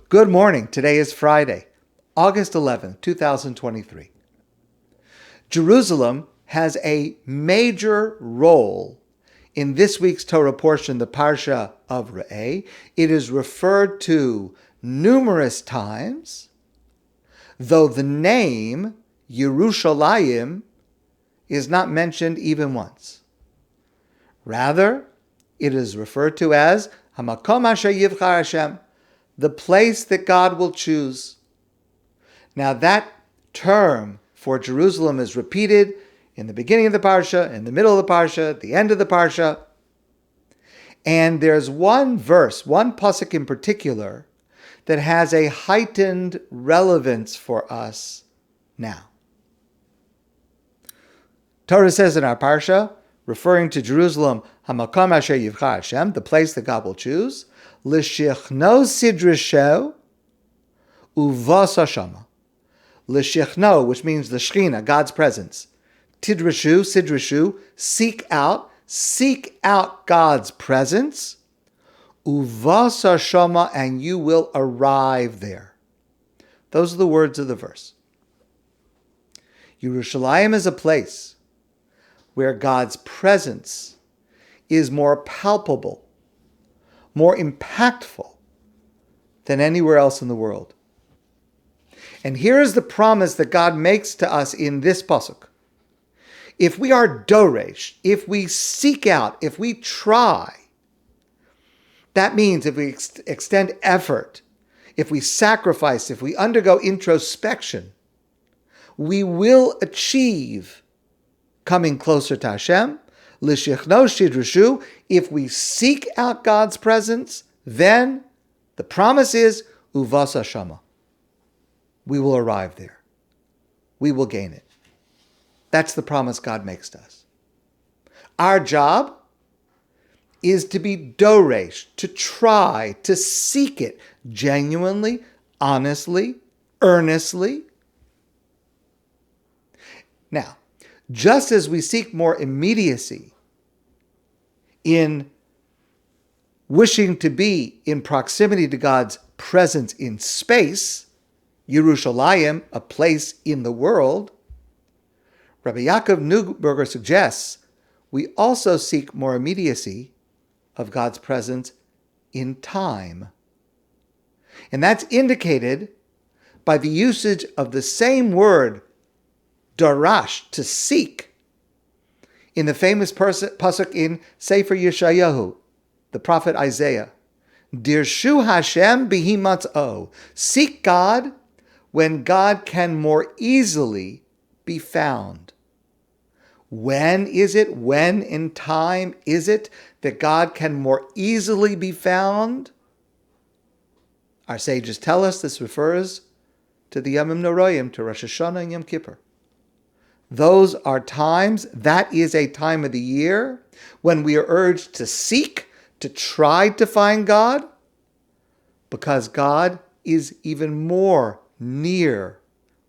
Good morning. Today is Friday, August 11th, 2023. Jerusalem has a major role in this week's Torah portion, the Parsha of Re'eh. It is referred to numerous times, though the name Yerushalayim is not mentioned even once. Rather, it is referred to as Hamakom Asher Yivchar Hashem, the place that God will choose. Now that term for Jerusalem is repeated in the beginning of the Parsha, in the middle of the Parsha, at the end of the Parsha. And there's one verse, one pasuk in particular, that has a heightened relevance for us now. Torah says in our Parsha, referring to Jerusalem, Hamakom Asher Yivchar Hashem, the place that God will choose, L'shichno sidrisho uvasa shama. L'shichno, which means the Shechina, God's presence. Sidrishu, seek out God's presence. Uvasa shama, and you will arrive there. Those are the words of the verse. Yerushalayim is a place where God's presence is more palpable, more impactful than anywhere else in the world. And here is the promise that God makes to us in this pasuk. If we are doresh, if we seek out, if we try, that means if we extend effort, if we sacrifice, if we undergo introspection, we will achieve coming closer to Hashem. L'shichno shidrishu, if we seek out God's presence, then the promise is uvasa shama. We will arrive there. We will gain it. That's the promise God makes to us. Our job is to be doresh, to try, to seek it genuinely, honestly, earnestly. Now, just as we seek more immediacy in wishing to be in proximity to God's presence in space, Yerushalayim, a place in the world, Rabbi Yaakov Neuberger suggests we also seek more immediacy of God's presence in time. And that's indicated by the usage of the same word, darash, to seek, in the famous pasuk in Sefer Yeshayahu, the prophet Isaiah. Dirshu Hashem bihi matz'o. Seek God when God can more easily be found. When is it, when in time is it that God can more easily be found? Our sages tell us this refers to the Yomim Noroyim, to Rosh Hashanah and Yom Kippur. Those are times, that is a time of the year when we are urged to seek, to try to find God, because God is even more near,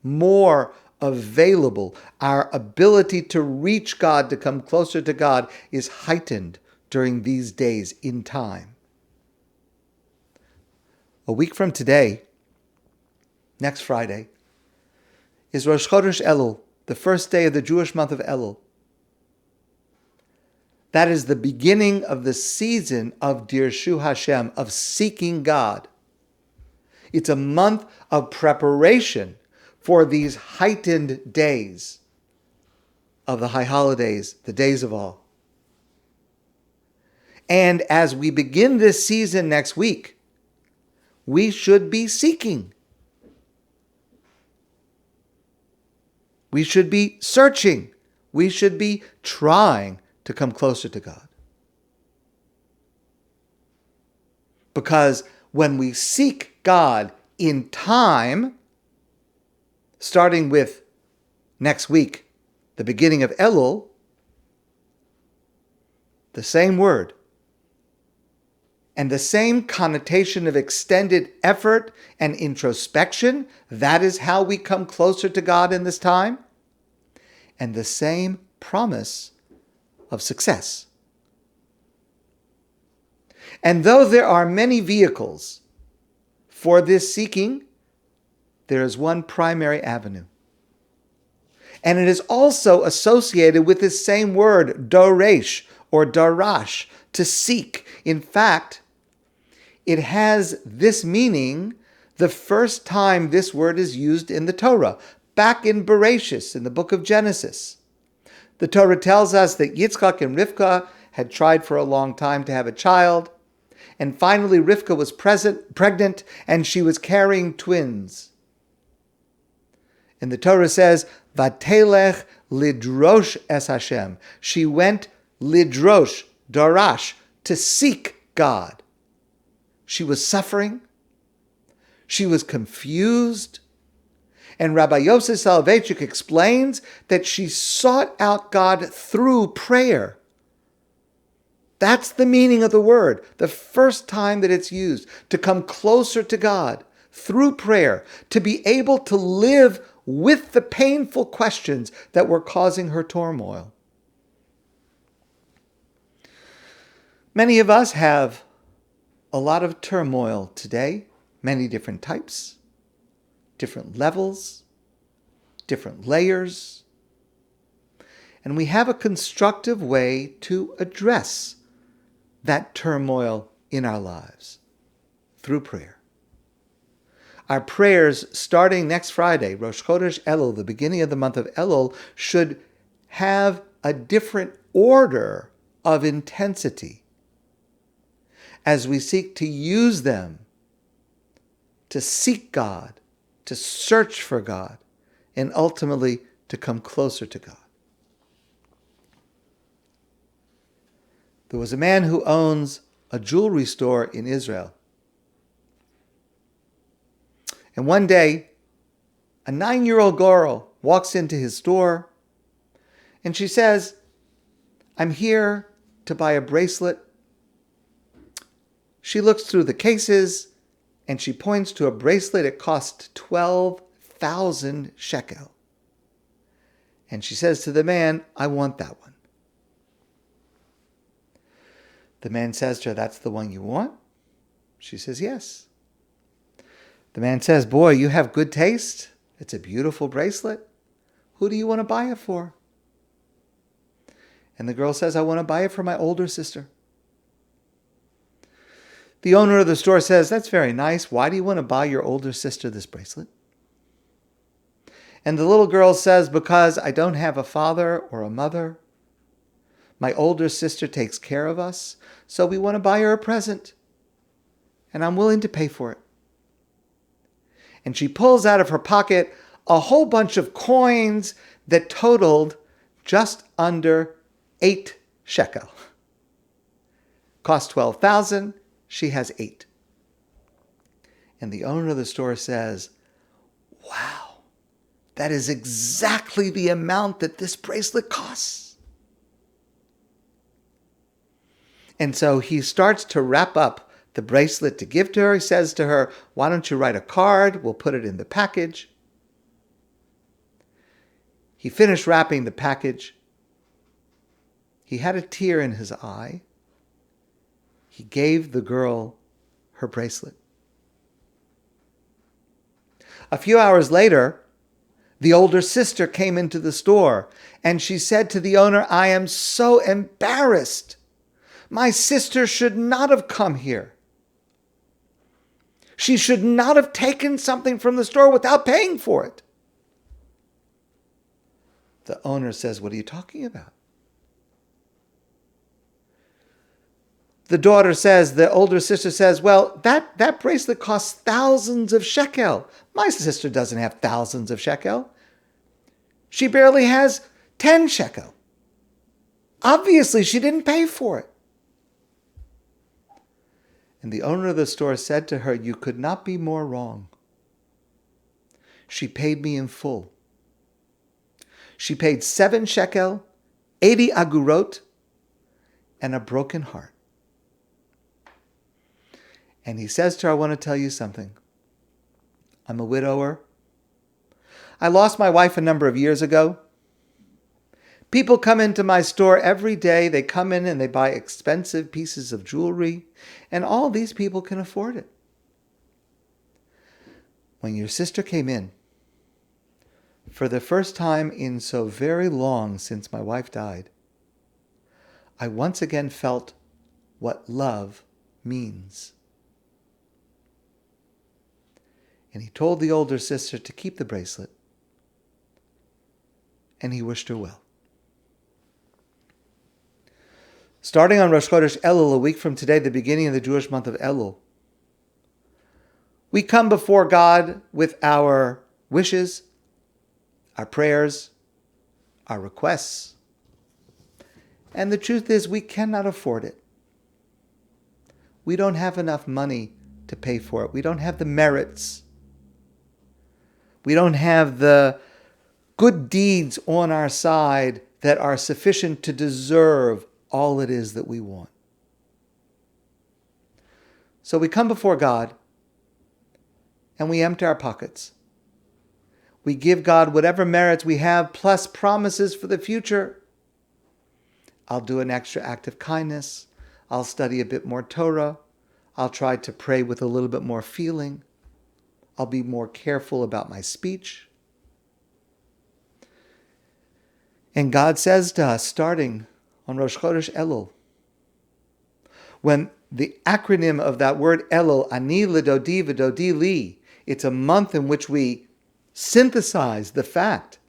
more available. Our ability to reach God, to come closer to God, is heightened during these days in time. A week from today, next Friday, is Rosh Chodesh Elul, the first day of the Jewish month of Elul. That is the beginning of the season of Dirshu Hashem, of seeking God. It's a month of preparation for these heightened days of the high holidays, the days of awe. And as we begin this season next week, we should be seeking. We should be searching. We should be trying to come closer to God. Because when we seek God in time, starting with next week, the beginning of Elul, the same word and the same connotation of extended effort and introspection, that is how we come closer to God in this time, and the same promise of success. And though there are many vehicles for this seeking, there is one primary avenue. And it is also associated with this same word, doresh or darash, to seek. In fact, it has this meaning the first time this word is used in the Torah, back in Bereshis, in the book of Genesis. The Torah tells us that Yitzchak and Rivka had tried for a long time to have a child, and finally Rivka was pregnant, and she was carrying twins. And the Torah says, Vatelech lidrosh es Hashem. She went lidrosh, darash, to seek God. She was suffering. She was confused. And Rabbi Yosef Soloveitchik explains that she sought out God through prayer. That's the meaning of the word, the first time that it's used, to come closer to God through prayer, to be able to live with the painful questions that were causing her turmoil. Many of us have a lot of turmoil today, many different types, different levels, different layers, and we have a constructive way to address that turmoil in our lives through prayer. Our prayers starting next Friday, Rosh Chodesh Elul, the beginning of the month of Elul, should have a different order of intensity as we seek to use them to seek God, to search for God, and ultimately to come closer to God. There was a man who owns a jewelry store in Israel. And one day, a 9-year-old girl walks into his store and she says, "I'm here to buy a bracelet." She looks through the cases and she points to a bracelet. It cost 12,000 shekel. And she says to the man, "I want that one." The man says to her, "That's the one you want?" She says, "Yes." The man says, "Boy, you have good taste. It's a beautiful bracelet. Who do you want to buy it for?" And the girl says, "I want to buy it for my older sister." The owner of the store says, "That's very nice. Why do you want to buy your older sister this bracelet?" And the little girl says, "Because I don't have a father or a mother. My older sister takes care of us, so we want to buy her a present. And I'm willing to pay for it." And she pulls out of her pocket a whole bunch of coins that totaled just under 8 shekel. Cost 12,000, she has 8. And the owner of the store says, "Wow, that is exactly the amount that this bracelet costs." And so he starts to wrap up the bracelet to give to her. He says to her, "Why don't you write a card? We'll put it in the package." He finished wrapping the package. He had a tear in his eye. He gave the girl her bracelet. A few hours later, the older sister came into the store and she said to the owner, "I am so embarrassed. My sister should not have come here. She should not have taken something from the store without paying for it." The owner says, "What are you talking about?" The older sister says, "Well, that bracelet costs thousands of shekel. My sister doesn't have thousands of shekel. She barely has 10 shekel. Obviously, she didn't pay for it." And the owner of the store said to her, "You could not be more wrong. She paid me in full. She paid 7 shekel, 80 agurot, and a broken heart." And he says to her, "I want to tell you something. I'm a widower. I lost my wife a number of years ago. People come into my store every day. They come in and they buy expensive pieces of jewelry, and all these people can afford it. When your sister came in, for the first time in so very long since my wife died, I once again felt what love means. And he told the older sister to keep the bracelet, and he wished her well. Starting on Rosh Chodesh Elul, a week from today, the beginning of the Jewish month of Elul, we come before God with our wishes, our prayers, our requests. And the truth is, we cannot afford it. We don't have enough money to pay for it. We don't have the merits. We don't have the good deeds on our side that are sufficient to deserve all it is that we want. So we come before God and we empty our pockets. We give God whatever merits we have, plus promises for the future. I'll do an extra act of kindness. I'll study a bit more Torah. I'll try to pray with a little bit more feeling. I'll be more careful about my speech. And God says to us, starting on Rosh Chodesh Elul, when the acronym of that word Elul, Ani L'Dodi V'Dodi Li, it's a month in which we synthesize the fact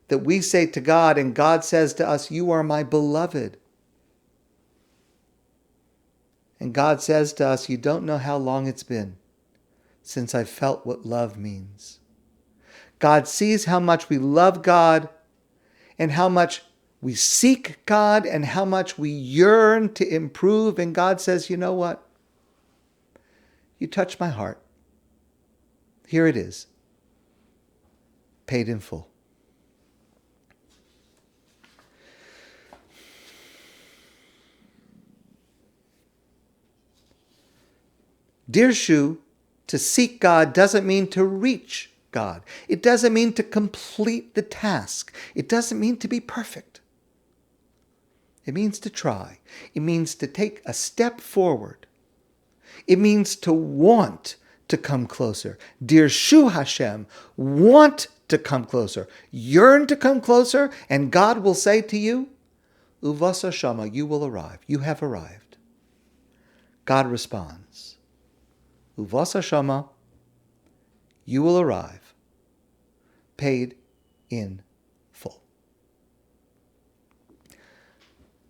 that we say to God, and God says to us, you are my beloved. And God says to us, you don't know how long it's been since I felt what love means. God sees how much we love God and how much we seek God and how much we yearn to improve. And God says, you know what? You touched my heart. Here it is, paid in full. Dear Shu, to seek God doesn't mean to reach God. It doesn't mean to complete the task. It doesn't mean to be perfect. It means to try. It means to take a step forward. It means to want to come closer. Dear Shu Hashem, want to come closer. Yearn to come closer, and God will say to you, Uvasa Shama, you will arrive. You have arrived. God responds, Uvasa Shama, you will arrive, paid in full.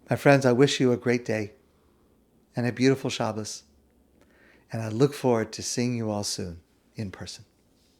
My friends, I wish you a great day and a beautiful Shabbos, and I look forward to seeing you all soon in person.